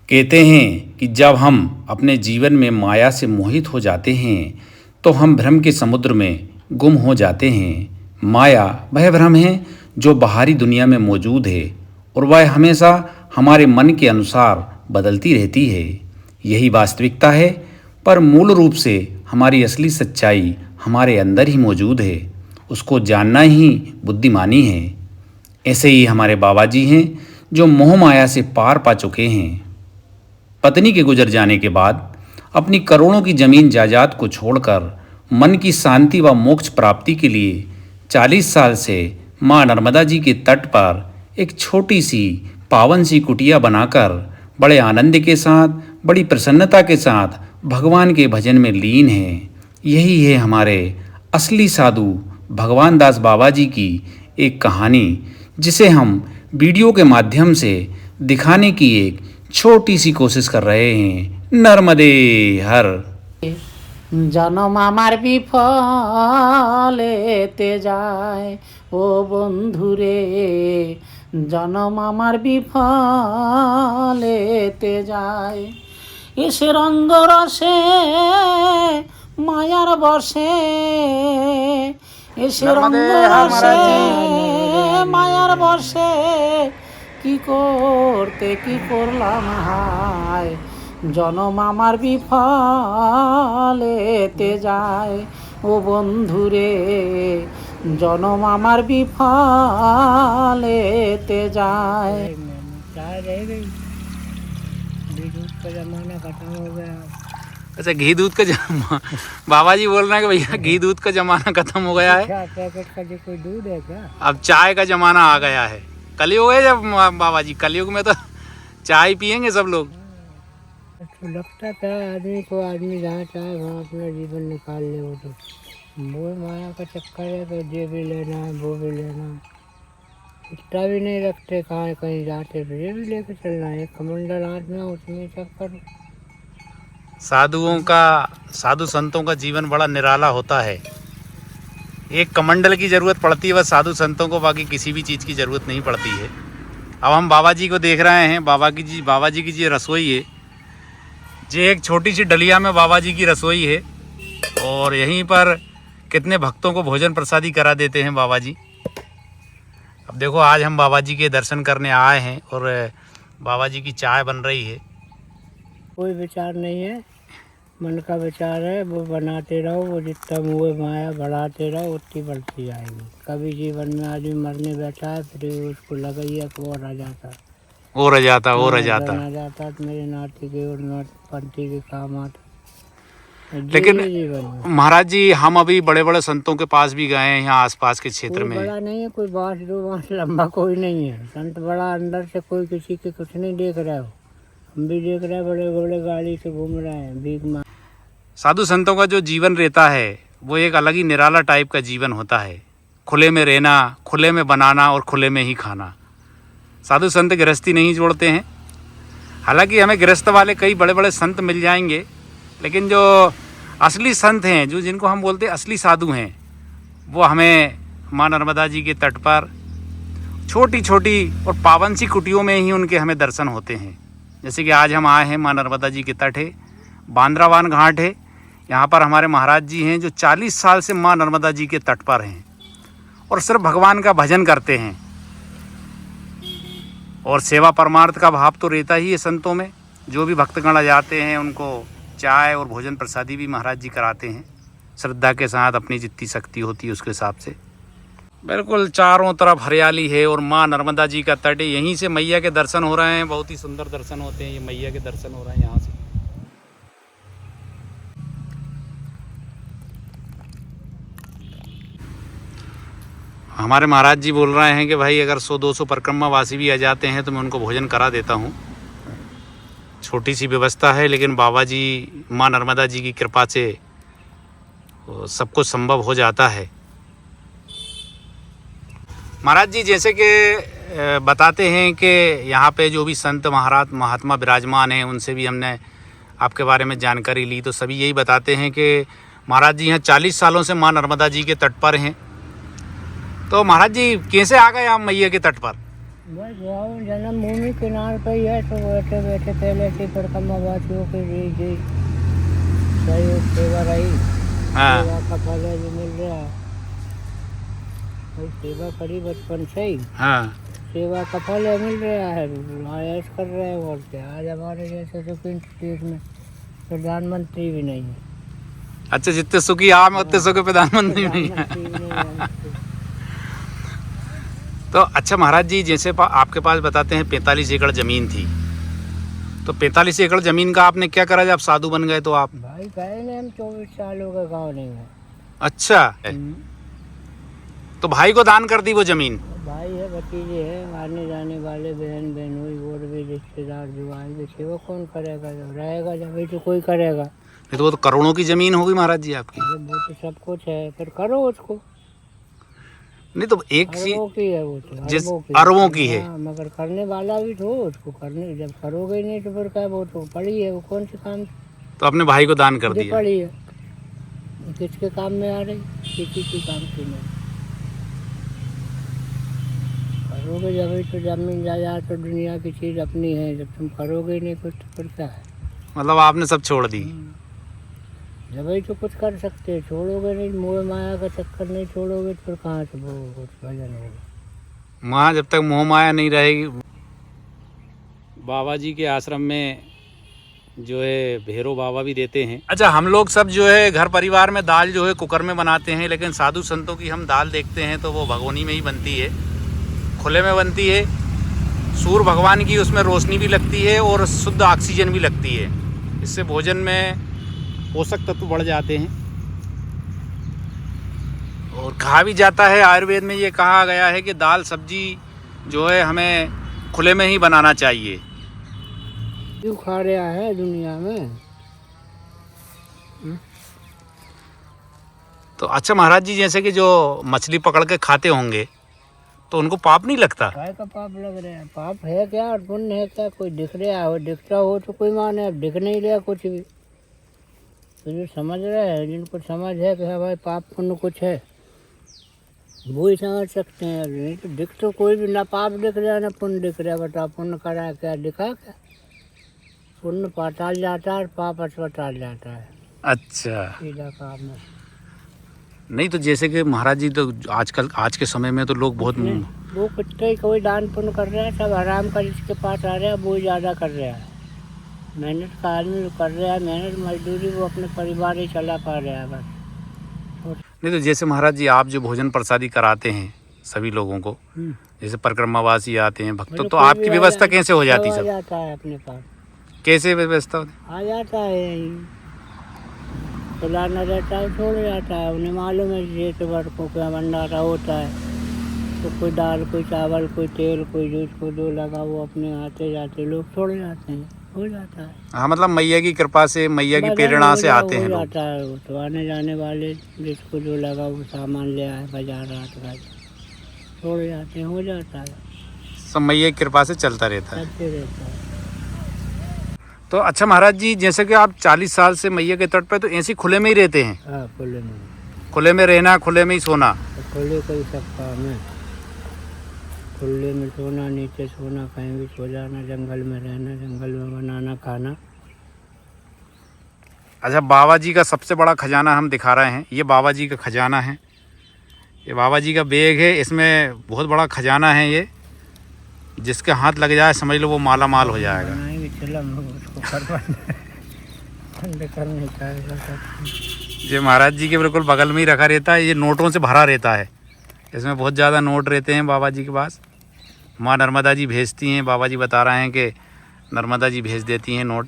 कहते हैं कि जब हम अपने जीवन में माया से मोहित हो जाते हैं तो हम भ्रम के समुद्र में गुम हो जाते हैं। माया वह भ्रम है जो बाहरी दुनिया में मौजूद है और वह हमेशा हमारे मन के अनुसार बदलती रहती है। यही वास्तविकता है, पर मूल रूप से हमारी असली सच्चाई हमारे अंदर ही मौजूद है। उसको जानना ही बुद्धिमानी है। ऐसे ही हमारे बाबा जी हैं जो मोह माया से पार पा चुके हैं। पत्नी के गुजर जाने के बाद अपनी करोड़ों की जमीन जायदाद को छोड़कर मन की शांति व मोक्ष प्राप्ति के लिए 40 साल से माँ नर्मदा जी के तट पर एक छोटी सी पावन सी कुटिया बनाकर बड़े आनंद के साथ, बड़ी प्रसन्नता के साथ भगवान के भजन में लीन है। यही है हमारे असली साधु भगवान दास बाबा जी की एक कहानी, जिसे हम वीडियो के माध्यम से दिखाने की एक छोटी सी कोशिश कर रहे हैं। नर्मदे हर। জনম আমার বিফলেতে যায় ও বন্ধুরে, জনম আমার বিফলেতে যায়। এসে রঙ্গরসে মায়ার বসে, এসে রঙ্গরসে মায়ার বসে, কি করতে কি করলাম হায়, জনম আমার বিফলেতে যায় ও বন্ধুরে, জনম আমার বিফলেতে যায়। अच्छा, घी दूध का बाबा जी बोल रहे हैं कि भैया घी दूध का जमाना खत्म हो गया है। पैकेट का जो कोई दूध है क्या? अब चाय का जमाना आ गया है। कलयुग है जब बाबा जी, कलयुग में तो चाय पियेंगे सब लोग। तो लगता था आदमी को, आदमी जहाँ चाहे वहाँ अपना जीवन निकाल ले। वो तो वो माया का चक्कर है कि ये भी लेना है वो भी लेना है, इतना भी नहीं रखते। कहाँ कहीं जाते तो ये भी लेके चलना है, एक कमंडल हाथ में उसमें चक्कर। साधुओं का, साधु संतों का जीवन बड़ा निराला होता है। एक कमंडल की ज़रूरत पड़ती है बस साधु संतों को, बाकी किसी भी चीज़ की ज़रूरत नहीं पड़ती है। अब हम बाबा जी को देख रहे हैं। बाबा जी की जी रसोई है। ये एक छोटी सी डलिया में बाबा जी की रसोई है और यहीं पर कितने भक्तों को भोजन प्रसादी करा देते हैं बाबा जी। अब देखो, आज हम बाबा जी के दर्शन करने आए हैं और बाबा जी की चाय बन रही है। कोई विचार नहीं है, मन का विचार है, वो बनाते रहो। वो जितना मुँह माया बढ़ाते रहो उतनी बढ़ती जाएगी। कभी जीवन में आदमी मरने बैठा है फिर उसको लगा ही है कि वो रह जाता, वो रह जाता तो मेरे नाती के और पंथी के काम आता। लेकिन महाराज जी, हम अभी बड़े बड़े संतों के पास भी गए हैं यहाँ आसपास के क्षेत्र में। बड़ा नहीं है कोई, बाँस दो बाँस लंबा कोई नहीं है संत बड़ा। अंदर से कोई किसी के कुछ नहीं देख रहे हो, हम भी देख रहे हैं। बड़े बड़े गाड़ी से घूम रहे हैं, भीख मांग। साधु संतों का जो जीवन रहता है वो एक अलग ही निराला टाइप का जीवन होता है। खुले में रहना, खुले में बनाना और खुले में ही खाना। साधु संत गृहस्थी नहीं जोड़ते हैं। हालांकि हमें गृहस्थ वाले कई बड़े बड़े संत मिल जाएंगे, लेकिन जो असली संत हैं, जो जिनको हम बोलते हैं असली साधु हैं, वो हमें माँ नर्मदा जी के तट पर छोटी छोटी और पावन सी कुटियों में ही उनके हमें दर्शन होते हैं। जैसे कि आज हम आए हैं, माँ नर्मदा जी के तट है, बांद्रावान घाट है। यहाँ पर हमारे महाराज जी हैं जो 40 साल से माँ नर्मदा जी के तट पर हैं और सिर्फ भगवान का भजन करते हैं। और सेवा परमार्थ का भाव तो रहता ही है संतों में। जो भी भक्तगण जाते हैं उनको चाय और भोजन प्रसादी भी महाराज जी कराते हैं, श्रद्धा के साथ, अपनी जितनी शक्ति होती है उसके हिसाब से। बिल्कुल चारों तरफ हरियाली है और माँ नर्मदा जी का तट है। यहीं से मैया के दर्शन हो रहे हैं, बहुत ही सुंदर दर्शन होते हैं। ये मैया के दर्शन हो रहे हैं यहाँ से। हमारे महाराज जी बोल रहे हैं कि भाई अगर 100-200 परिक्रमा वासी भी आ जाते हैं तो मैं उनको भोजन करा देता हूँ। छोटी सी व्यवस्था है, लेकिन बाबा जी, माँ नर्मदा जी की कृपा से सब कुछ संभव हो जाता है। महाराज जी जैसे कि बताते हैं कि यहाँ पे जो भी संत महात्मा विराजमान हैं, उनसे भी हमने आपके बारे में जानकारी ली, तो सभी यही बताते हैं कि महाराज जी यहाँ 40 सालों से माँ नर्मदा जी के तट पर हैं। तो महाराज जी कैसे आ गए आप मैया के तट पर? बस गाँव जन्मभूमि किनार पे ही है, तो बैठे बैठे पहले से परिक्रमावासियों की जी सहयोग सेवा रही। हाँ सेवा का फल है जो मिल रहा है, भाई सेवा करी बचपन से ही, हाँ। सेवा का फल है मिल रहा है, आयास कर रहे हैं। और क्या, आज हमारे जैसे सुप्रीम देश में प्रधानमंत्री भी नहीं है। अच्छा, जितने सुखी आप हैं उतने सुखी प्रधानमंत्री नहीं है। प्रधानमंत्री भी नहीं है। तो अच्छा महाराज जी, जैसे आपके पास बताते हैं 45 एकड़ ज़मीन थी, तो 45 एकड़ ज़मीन का आपने क्या करा जब आप साधु बन गए तो आप? भाई कहे ना, हम 24 साल हो गए गाँव नहीं है। अच्छा, तो भाई को दान कर दी वो ज़मीन? भाई है, भतीजे है, आने जाने वाले, बहन बहन हुई और भी रिश्तेदार जो आएंगे, सेवा कौन करेगा? जब रहेगा जब ही तो कोई करेगा। नहीं तो वो तो करोड़ों की ज़मीन होगी महाराज जी आपकी। अरे वो तो सब कुछ है, फिर करो उसको। नहीं तो एक अरबों की है वो तो, जिस अरबों की है। हाँ, मगर करने वाला भी तो उसको करने, जब करोगे नहीं तो फिर क्या, वो तो पड़ी है, वो कौन से काम तो अपने भाई को दान कर से दिया। पड़ी है, किसके काम में आ रही? किसी के काम की नहीं। करोगे जब ही तो जमीन जायदाद तो दुनिया की चीज़ अपनी है, जब तुम करोगे नहीं कुछ तो फिर क्या है? मतलब आपने सब छोड़ दी। जब ही तो कुछ कर सकते हैं, छोड़ोगे नहीं, मोह माया का चक्कर नहीं छोड़ोगे तो फिर कहाँ से वो कुछ भजन होगा? वहाँ जब तक मोह माया नहीं रहेगी। बाबा जी के आश्रम में जो है भैरव बाबा भी देते हैं। अच्छा, हम लोग सब जो है घर परिवार में दाल जो है कुकर में बनाते हैं, लेकिन साधु संतों की हम दाल देखते हैं तो वो भगोनी में ही बनती है, खुले में बनती है। सूर्य भगवान की उसमें रोशनी भी लगती है और शुद्ध ऑक्सीजन भी लगती है। इससे भोजन में पोषक तत्व बढ़ जाते हैं और कहा भी जाता है, आयुर्वेद में ये कहा गया है कि दाल सब्जी जो है हमें खुले में ही बनाना चाहिए। क्यों खा रहा है दुनिया में? तो अच्छा महाराज जी, जैसे कि जो मछली पकड़ के खाते होंगे तो उनको पाप नहीं लगता? काय का पाप लग रहा है? पाप है क्या और पुण्य है क्या? कोई दिख रहा हो, दिखता हो तो कोई माने, अब दिख नहीं रहा कुछ भी। तो जो समझ रहे हैं, जिनको समझ है कि हाँ भाई पाप पुण्य कुछ है, वो ही समझ सकते हैं। नहीं तो दिख तो कोई भी ना, पाप दिख रहा है ना पुण्य दिख रहा है। बताओ पुण्य करा क्या, दिखा क्या? पुण्य पाताल जाता है और पाप अस्पताल जाता है। अच्छा, सीधा काम है। नहीं तो जैसे कि महाराज जी, तो आजकल आज के समय में तो लोग बहुत वो कुत्ते कोई दान पुण्य कर रहा है, सब आराम का जिसके पास आ रहा है वो ज़्यादा कर रहा है। मेहनत का आदमी जो कर रहा है, मेहनत मजदूरी, वो अपने परिवार ही चला पा रहा है बस। नहीं तो जैसे महाराज जी आप जो भोजन प्रसादी कराते हैं सभी लोगों को, जैसे परिक्रमावासी आते हैं भक्त, तो आपकी व्यवस्था कैसे हो जाती? सब जाता है अपने पास। कैसे व्यवस्था होती? आ जाता है, खिलाना रहता है, छोड़ जाता है। उन्हें मालूम है जैसे वर्षों का भंडारा होता है, तो कोई दाल, कोई चावल, कोई तेल, कोई जूस, कोई जो लगा, वो अपने आते जाते लोग छोड़ जाते हैं, हो जाता है। हाँ, मतलब मैया की कृपा से, मैया की प्रेरणा से आते हैं लोग। जाता है वो तो, आने जाने वाले जिसको जो लगा वो सामान ले आए बाजार रात का, छोड़ जाते हैं, हो जाता है। सब मैया की कृपा से चलता रहता है। चलते रहता है। तो अच्छा महाराज जी, जैसे कि आप 40 साल से मैया के तट पे तो ऐसे खुले में ही रहते हैं? हाँ, खुले में। खुले में रहना, खुले में ही सोना? तो खुले का ही सब काम है, खुले में सोना, नीचे सोना, कहीं भी सो जाना, जंगल में रहना, जंगल में बनाना खाना। अच्छा, बाबा जी का सबसे बड़ा खजाना हम दिखा रहे हैं, ये बाबा जी का खजाना है, ये बाबा जी का बैग है, इसमें बहुत बड़ा खजाना है ये, जिसके हाथ लग जाए समझ लो वो माला माल हो जाएगा। ये महाराज जी के बिल्कुल बगल में ही रखा रहता है, ये नोटों से भरा रहता है, इसमें बहुत ज़्यादा नोट रहते हैं बाबा जी के पास। माँ नर्मदा जी भेजती हैं, बाबा जी बता रहे हैं कि नर्मदा जी भेज देती हैं नोट,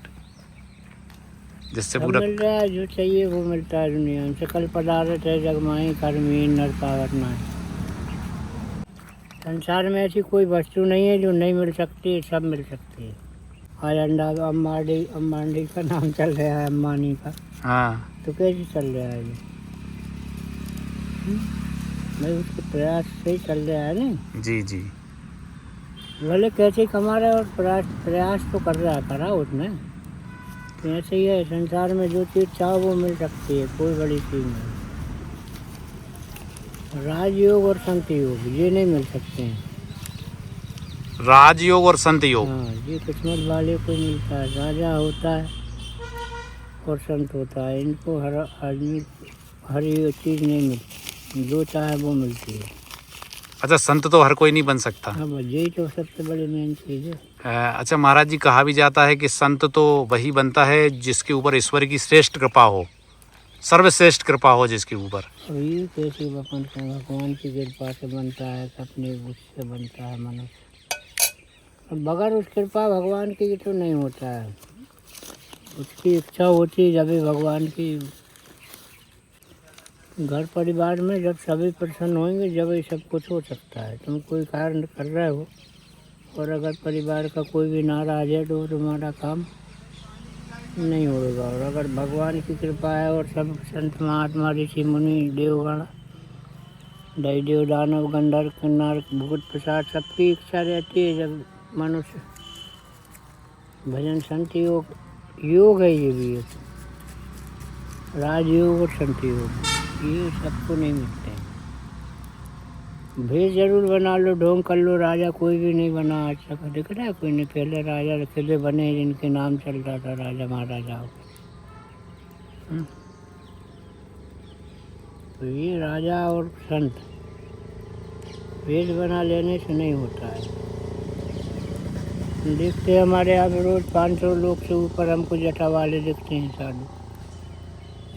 जिससे पूरा मिल रहा है, जो चाहिए वो मिलता है दुनिया में। सकल पदार्थ है जगमाई कर्मीन नर पावर ना। संसार में ऐसी कोई वस्तु नहीं है जो नहीं मिल सकती है, सब मिल सकती है। आज अम्बानी का नाम चल रहा है, अम्बानी का। हाँ, तो कैसे चल रहा है ये? भाई उसके प्रयास से ही चल रहा है ना। जी जी। भले कैसे कमा रहा है और प्रयास तो कर रहा है, करा उसने। तो ऐसे ही है, संसार में जो चीज़ चाहो वो मिल सकती है, कोई बड़ी चीज़ नहीं। राजयोग और संत योग ये नहीं मिल सकते हैं। राजयोग और संत योग। हाँ, ये किस्मत वाले को मिलता है। राजा होता है और संत होता है, इनको हर आदमी हर एक चीज़ नहीं मिलती, जो चाहे वो मिलती है। अच्छा, संत तो हर कोई नहीं बन सकता। हाँ, बस यही तो सबसे बड़ी मेन चीज़ है। अच्छा महाराज जी, कहा भी जाता है कि संत तो वही बनता है जिसके ऊपर ईश्वर की श्रेष्ठ कृपा हो, सर्वश्रेष्ठ कृपा हो जिसके ऊपर। और ये कैसे अपन का भगवान की कृपा से बनता है, अपने उससे बनता है मनुष्य। और बगैर उस कृपा भगवान की तो नहीं होता है। उसकी इच्छा होती है जब भी भगवान की। घर परिवार में जब सभी प्रसन्न होंगे जब ये सब कुछ हो सकता है। तुम कोई कार्य कर रहे हो और अगर परिवार का कोई भी नाराज है तो तुम्हारा काम नहीं होगा। और अगर भगवान की कृपा है और सब संत महात्मा ऋषि मुनि देवगण दैदेव दानव गंधर्व किन्नर भूत प्रसाद सबकी इच्छा रहती है जब मनुष्य भजन संत योग है। ये भी एक राजयोग और संत योग, ये सबको नहीं मिलते हैं। भेष जरूर बना लो, ढोंग कर लो, राजा कोई भी नहीं बना आज तक। दिख रहा है कोई नहीं। पहले राजा किले बने जिनके नाम चल रहा था राजा महाराजाओं के। तो ये राजा और संत भेष बना लेने से नहीं होता है। देखते हैं हमारे यहाँ पे रोज 500 लोग से ऊपर हमको जटा वाले दिखते हैं साधु।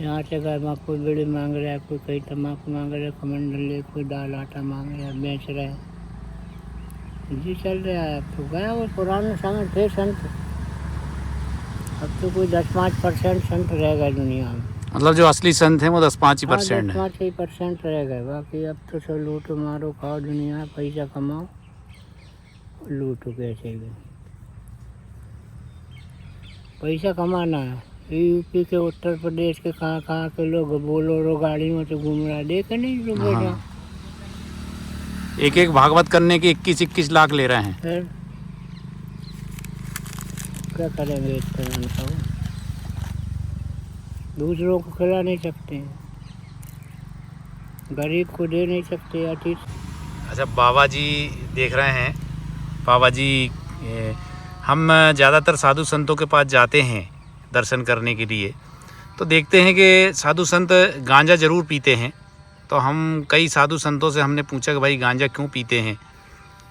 यहाँ से घर में कोई बीड़ी मांग रहा है, कोई कहीं तम्बाकू मांग रहा है, कमंडल ले, कोई दाल आटा मांग रहा है, बेच रहा है। जी चल रहा है। अब तो गया वो पुराना समय थे संत। अब तो कोई 10-5% संत रह गए दुनिया में। मतलब जो असली संत हैं वो 10-5% है। 10-5% रह गए। बाकी अब तो सब लूटो मारो खाओ दुनिया, पैसा कमाओ लूटो कैसे भी। पैसा कमाना है। यूपी के उत्तर प्रदेश के कहाँ कहाँ के लोग बोलोरो गाड़ियों से घूम रहा है, देखे नहीं जो बेटा। हाँ। एक भागवत करने के 21-21 लाख ले रहे हैं। फिर क्या करेंगे इस तरह का? दूसरों को खिला नहीं सकते, गरीब को दे नहीं सकते अतीत। अच्छा बाबा जी देख रहे हैं, बाबा जी हम ज़्यादातर साधु संतों के पास जाते हैं दर्शन करने के लिए, तो देखते हैं कि साधु संत गांजा ज़रूर पीते हैं। तो हम कई साधु संतों से हमने पूछा कि भाई गांजा क्यों पीते हैं,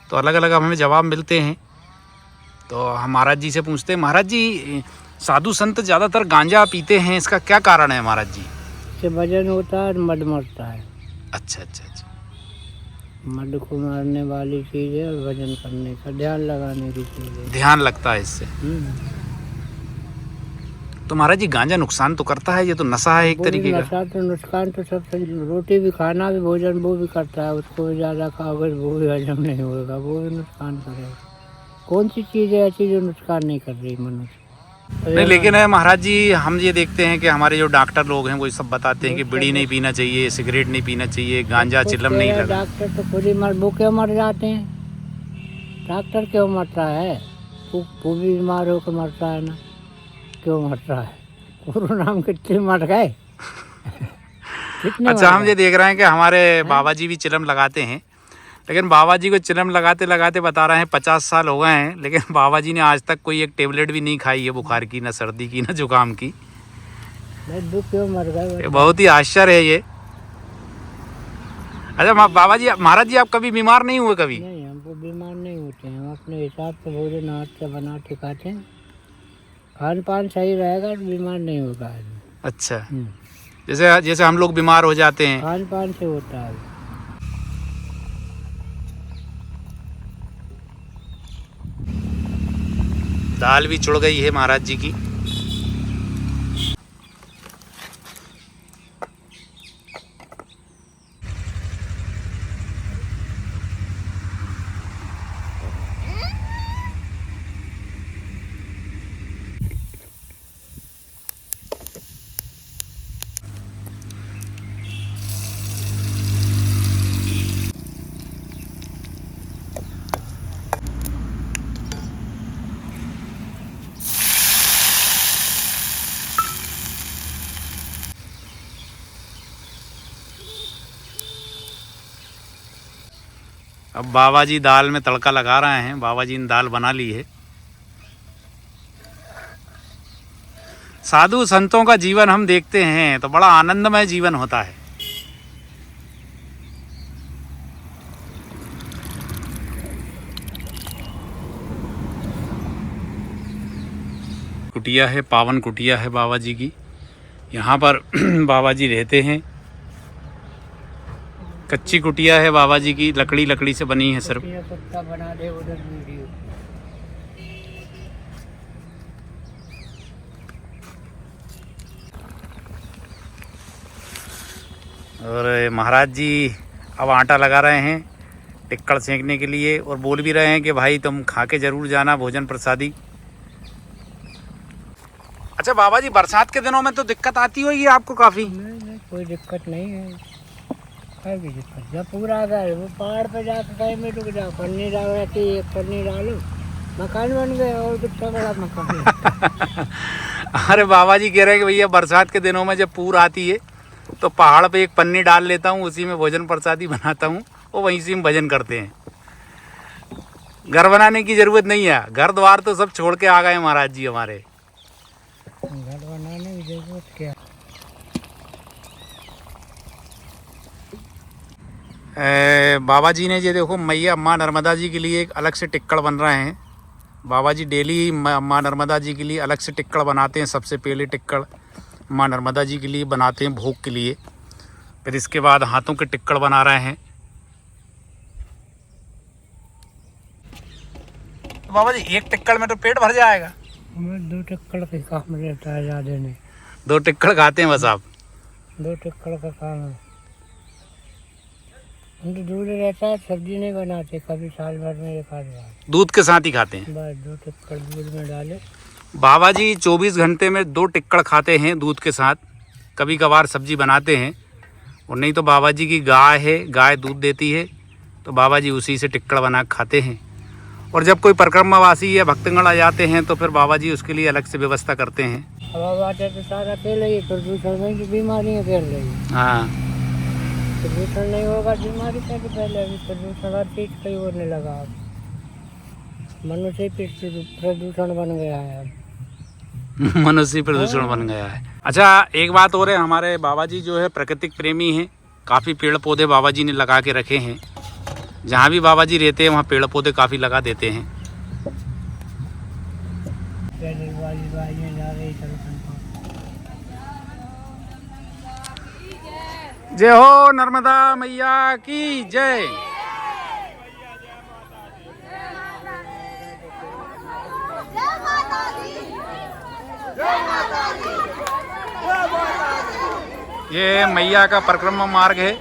तो अलग अलग हमें जवाब मिलते हैं। तो हम महाराज जी से पूछते हैं, महाराज जी साधु संत ज़्यादातर गांजा पीते हैं, इसका क्या कारण है महाराज जी? इससे वजन होता है, मद मरता है। अच्छा अच्छा अच्छा। मद को मारने वाली चीज़ है और वजन करने का ध्यान लगाने की चीज़ है। ध्यान लगता है इससे। तो महाराज जी गांजा नुकसान तो करता है, ये तो नशा है एक तरीके का। नशा तो नुकसान तो सब। रोटी भी खाना भी भोजन वो भी करता है, उसको भी ज़्यादा खाओगे वो भी हजम नहीं होगा, वो भी नुकसान करेगा। कौन सी चीज़ है ऐसी जो नुकसान नहीं कर रही मनुष्य? नहीं लेकिन महाराज जी हम ये देखते हैं कि हमारे जो डॉक्टर लोग हैं वो सब बताते हैं कि बीड़ी नहीं पीना चाहिए, सिगरेट नहीं पीना चाहिए, गांजा चिलम नहीं लगा। डॉक्टर तो खुद ही वो क्यों मर जाते हैं? डॉक्टर क्यों मरता है? वो भी बीमार होकर मरता है ना, क्यों मर रहा है? कोरोना में कितने मर गए। अच्छा हम ये देख रहे हैं कि हमारे बाबा जी भी चिलम लगाते हैं, लेकिन बाबा जी को चिलम लगाते लगाते बता रहे हैं 50 साल हो गए हैं, लेकिन बाबा जी ने आज तक कोई एक टेबलेट भी नहीं खाई है बुखार की, ना सर्दी की, ना जुकाम की। क्यों मर गए? बहुत ही आश्चर्य है ये। अच्छा बाबा जी महाराज जी आप कभी बीमार नहीं हुए? कभी नहीं, हमको बीमार नहीं होते हैं। हम अपने हिसाब से भोजन हाथ से बना के खाते हैं। खान पान सही रहेगा तो बीमार नहीं होगा आदमी। अच्छा जैसे हम लोग बीमार हो जाते हैं, खान पान से होता है। दाल भी चुड़ गई है महाराज जी की। अब बाबा जी दाल में तड़का लगा रहे हैं। बाबा जी ने दाल बना ली है। साधु संतों का जीवन हम देखते हैं तो बड़ा आनंदमय जीवन होता है। कुटिया है, पावन कुटिया है बाबा जी की। यहाँ पर बाबा जी रहते हैं। कच्ची कुटिया है बाबा जी की, लकड़ी से बनी है सिर्फ। कुत्ता बना दे उधर वीडियो। और महाराज जी अब आटा लगा रहे हैं टिक्कड़ सेंकने के लिए, और बोल भी रहे हैं कि भाई तुम खा के जरूर जाना भोजन प्रसादी। अच्छा बाबा जी, बरसात के दिनों में तो दिक्कत आती होगी आपको काफ़ी? नहीं, कोई दिक्कत नहीं है। कोई भी दिक्कत जब पूरा आ गया वो पहाड़ पे जाकर कहीं में रुक जाओ, पन्नी डाल रहती है, एक पन्नी डालो, मकान बन गया। और कितना बड़ा मकान है। अरे बाबा जी कह रहे हैं कि भैया बरसात के दिनों में जब पूर आती है तो पहाड़ पे एक पन्नी डाल लेता हूँ, उसी में भोजन प्रसादी बनाता हूँ और वहीं से हम भजन करते हैं। घर बनाने की ज़रूरत नहीं है, घर द्वार तो सब छोड़ के आ गए महाराज जी हमारे। घर बनाने की जरूरत क्या? बाबा जी ने ये देखो मैया माँ नर्मदा जी के लिए एक अलग से टिक्कड़ बन रहे हैं। बाबा जी डेली माँ नर्मदा जी के लिए अलग से टिक्कड़ बनाते हैं। सबसे पहले टिक्कड़ माँ नर्मदा जी के लिए बनाते हैं भोग के लिए, फिर इसके बाद हाथों के टिक्कड़ बना रहे हैं। तो बाबा जी एक टिक्कड़ में तो पेट भर जाएगा? हमें 2 टिक्कड़ का काम रहता है, ज़्यादा नहीं। 2 टिक्कड़ खाते हैं बस आप? 2 टिक्कड़ का काम है। हम तो दूध रहता है, सब्जी नहीं बनाते, कभी साल भर में 1 आध बार दूध के साथ ही खाते हैं? बस 2 टिक्कड़ दूध में डाले। बाबा जी 24 घंटे में 2 टिक्कड़ खाते हैं दूध के साथ। कभी कभार सब्जी बनाते हैं, और नहीं तो बाबा जी की गाय है, गाय दूध देती है तो बाबा जी उसी से टिक्कड़ बना खाते हैं। और जब कोई परिक्रमावासी या भक्तगण आ जाते हैं तो फिर बाबा जी उसके लिए अलग से व्यवस्था करते हैं। अब आते तो सारा फैल रही है, प्रदूषण में की बीमारियाँ फैल रही है। हाँ, प्रदूषण नहीं होगा बीमारी कैसे फैले? अभी प्रदूषण हर चीज़ का ही होने लगा। अब मनुष्य ही प्रदूषण बन गया है। अब मनुष्य प्रदूषण बन गया है। अच्छा एक बात और है, हमारे बाबा जी जो है प्राकृतिक प्रेमी हैं। काफ़ी पेड़ पौधे बाबा जी ने लगा के रखे हैं। जहाँ भी बाबा जी रहते हैं वहाँ पेड़ पौधे काफ़ी लगा देते हैं। जय हो नर्मदा मैया की जय। ये मैया का परिक्रमा मार्ग है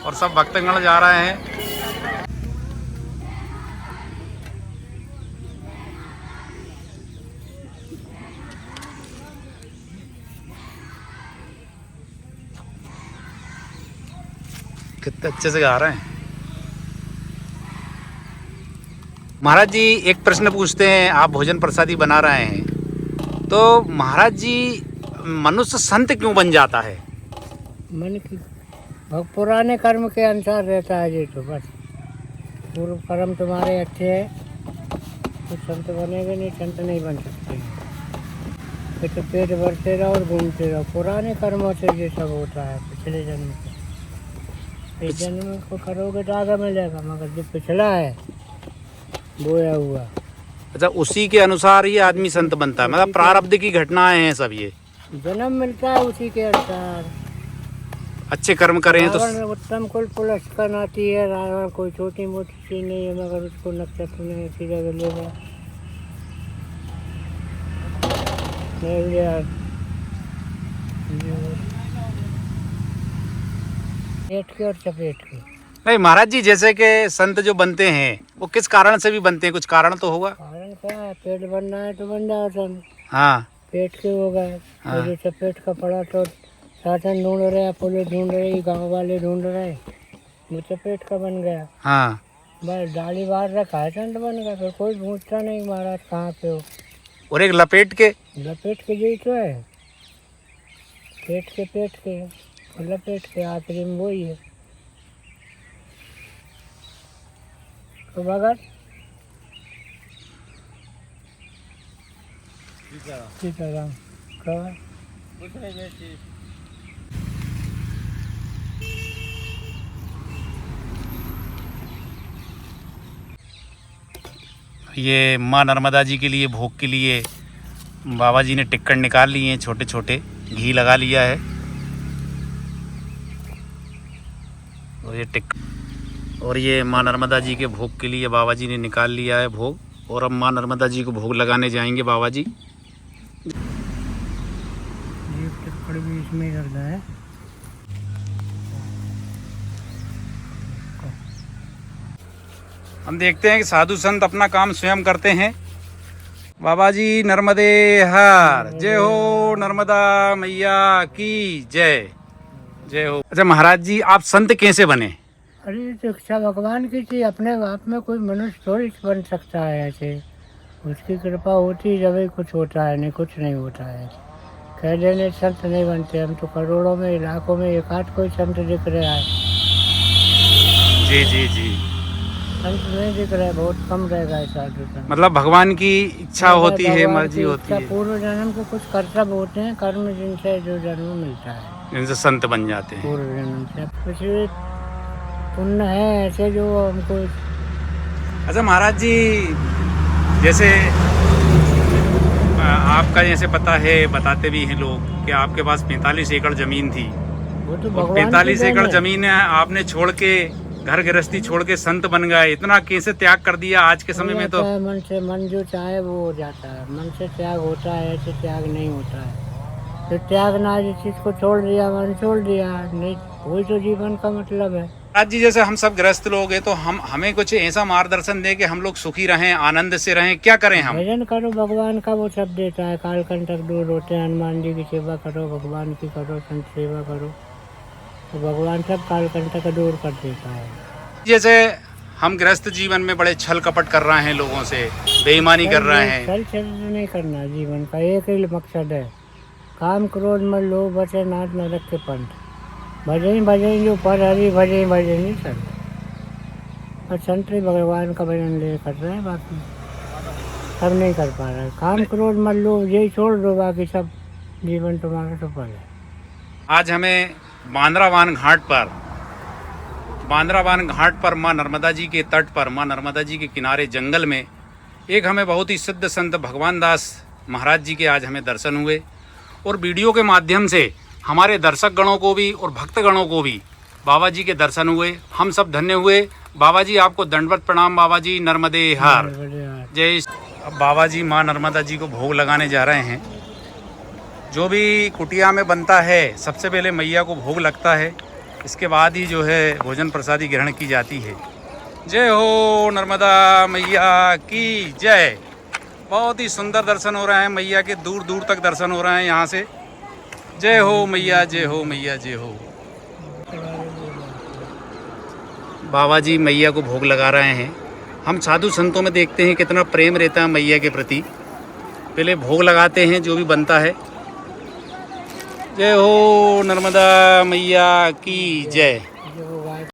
और सब भक्तगण जा रहे हैं। कितने अच्छे से गा रहे हैं। महाराज जी एक प्रश्न पूछते हैं, आप भोजन प्रसादी बना रहे हैं तो महाराज जी मनुष्य संत क्यों बन जाता है? मन की पुराने कर्म के अनुसार रहता है जी। तो बस पूर्व कर्म तुम्हारे अच्छे हैं तो संत बनेंगे, नहीं संत नहीं बन सकते। फिर तो पेट भरते रहो और घूमते रहो। पुराने कर्मों से ये सब होता है, पिछले जन्म से। इस जन्म को करोगे तो आगे मिलेगा, मगर जो पिछला है बोया हुआ। अच्छा उसी के अनुसार ये आदमी संत बनता है, मतलब प्रारब्ध की घटनाएं हैं सब। ये जन्म मिलता है उसी के अनुसार। अच्छे कर्म करें तो उत्तम कुल पुलस्कर नाती है। रावण कोई छोटी मोटी चीज नहीं है, मगर उसको नक्षत्र ने ऐसी जगह ले गया। पेट के और चपेट के। नहीं महाराज जी, जैसे कि संत जो बनते हैं वो किस कारण से भी बनते हैं? कुछ कारण तो होगा। कारण क्या है? पेट बनना है तो बन जाओ संत। हाँ, पेट के हो गए। हाँ। जो चपेट का पड़ा तो शासन ढूंढ रहे, पुलिस ढूंढ रही, गांव वाले ढूंढ रहे, वो चपेट का बन गया। हाँ। बस डाली बाहर रखा है, संत बन गया। फिर कोई पूछता नहीं महाराज कहाँ पे हो। और एक लपेट के यही तो है। पेट के लपेट के आखिरी में वही है। सुभागत सीताराम का ये माँ नर्मदा जी के लिए भोग के लिए बाबा जी ने टिक्कड़ निकाल लिए हैं, छोटे छोटे घी लगा लिया है। और ये और ये माँ नर्मदा जी के भोग के लिए बाबा जी ने निकाल लिया है भोग। और अब माँ नर्मदा जी को भोग लगाने जाएंगे बाबा जी। ये टिक्कड़ भी इसमें ही रखना है। हम देखते हैं कि साधु संत अपना काम स्वयं करते हैं। बाबा जी नर्मदे हर, जय हो नर्मदा मैया की जय, जय हो। अच्छा महाराज जी, आप संत कैसे बने? अरे तो इच्छा भगवान की थी, अपने आप में कोई मनुष्य थोड़ी बन सकता है ऐसे। उसकी कृपा होती जब ही कुछ होता है, नहीं कुछ नहीं होता है। कह देने संत नहीं बनते, हम तो करोड़ों में लाखों में एक आध कोई संत दिख रहा है। जी जी जी, संत नहीं दिख रहा है, बहुत कम रहेगा ऐसा। मतलब भगवान की इच्छा होती है, मर्जी होती है। पूर्व जन्म के कुछ कर्तव्य होते हैं, कर्म जिनसे जो जन्म मिलता है, जिनसे संत बन जाते हैं पूर्व जन्म से। कुछ पुण्य है ऐसे जो हमको। अच्छा महाराज जी, जैसे आपका जैसे पता है, बताते भी हैं लोग कि आपके पास 45 एकड़ जमीन थी। वो तो 45 एकड़ जमीन है, आपने छोड़ के घर गृहस्थी छोड़ के संत बन गए। इतना कैसे त्याग कर दिया आज के समय में? तो मन से, मन जो चाहे वो हो जाता है। मन से त्याग होता है, ऐसे त्याग नहीं होता है। तो त्याग ना, जिस चीज को छोड़ दिया, मन छोड़ दिया, नहीं वही तो जीवन का मतलब है। आज जी जैसे हम सब गृहस्थ लोग हैं, तो हमें कुछ ऐसा मार्गदर्शन दे कि हम लोग सुखी रहें, आनंद से रहें, क्या करें हम? भजन करो, भगवान का वो सब देता है। काल कंटक दूर होते हैं, हनुमान जी की सेवा करो, भगवान की करो, संत सेवा करो, तो भगवान सब काल कंटक दूर कर देता है। जैसे हम गृहस्थ जीवन में बड़े छल कपट कर रहे हैं, लोगों से बेईमानी कर रहे हैं। छल नहीं करना। जीवन का एक ही मकसद है, काम क्रोध मत लोभ बचे नाथ नरक के पंथ। भजन जो पर हरि भजन नहीं संत। और संत भगवान का भजन ले कर रहे हैं, बाकी सब नहीं कर पा रहे। काम क्रोध मत लोभ यही छोड़ दो, बाकी सब जीवन तुम्हारा सफल है। आज हमें बांद्रावान घाट पर माँ नर्मदा जी के तट पर, माँ नर्मदा जी के किनारे जंगल में एक हमें बहुत ही सिद्ध संत भगवान दास महाराज जी के आज हमें दर्शन हुए। और वीडियो के माध्यम से हमारे दर्शक गणों को भी और भक्त गणों को भी बाबा जी के दर्शन हुए। हम सब धन्य हुए। बाबा जी आपको दंडवत प्रणाम। बाबा जी नर्मदे हर, जय। अब बाबा जी माँ नर्मदा जी को भोग लगाने जा रहे हैं। जो भी कुटिया में बनता है, सबसे पहले मैया को भोग लगता है, इसके बाद ही जो है भोजन प्रसादी ग्रहण की जाती है। जय हो नर्मदा मैया की जय। बहुत ही सुंदर दर्शन हो रहे हैं मैया के, दूर दूर तक दर्शन हो रहे हैं यहाँ से। जय हो मैया, जय हो मैया, जय हो। बाबा जी मैया को भोग लगा रहे हैं। हम साधु संतों में देखते हैं कितना प्रेम रहता है मैया के प्रति। पहले भोग लगाते हैं जो भी बनता है। जय हो नर्मदा मैया की जय।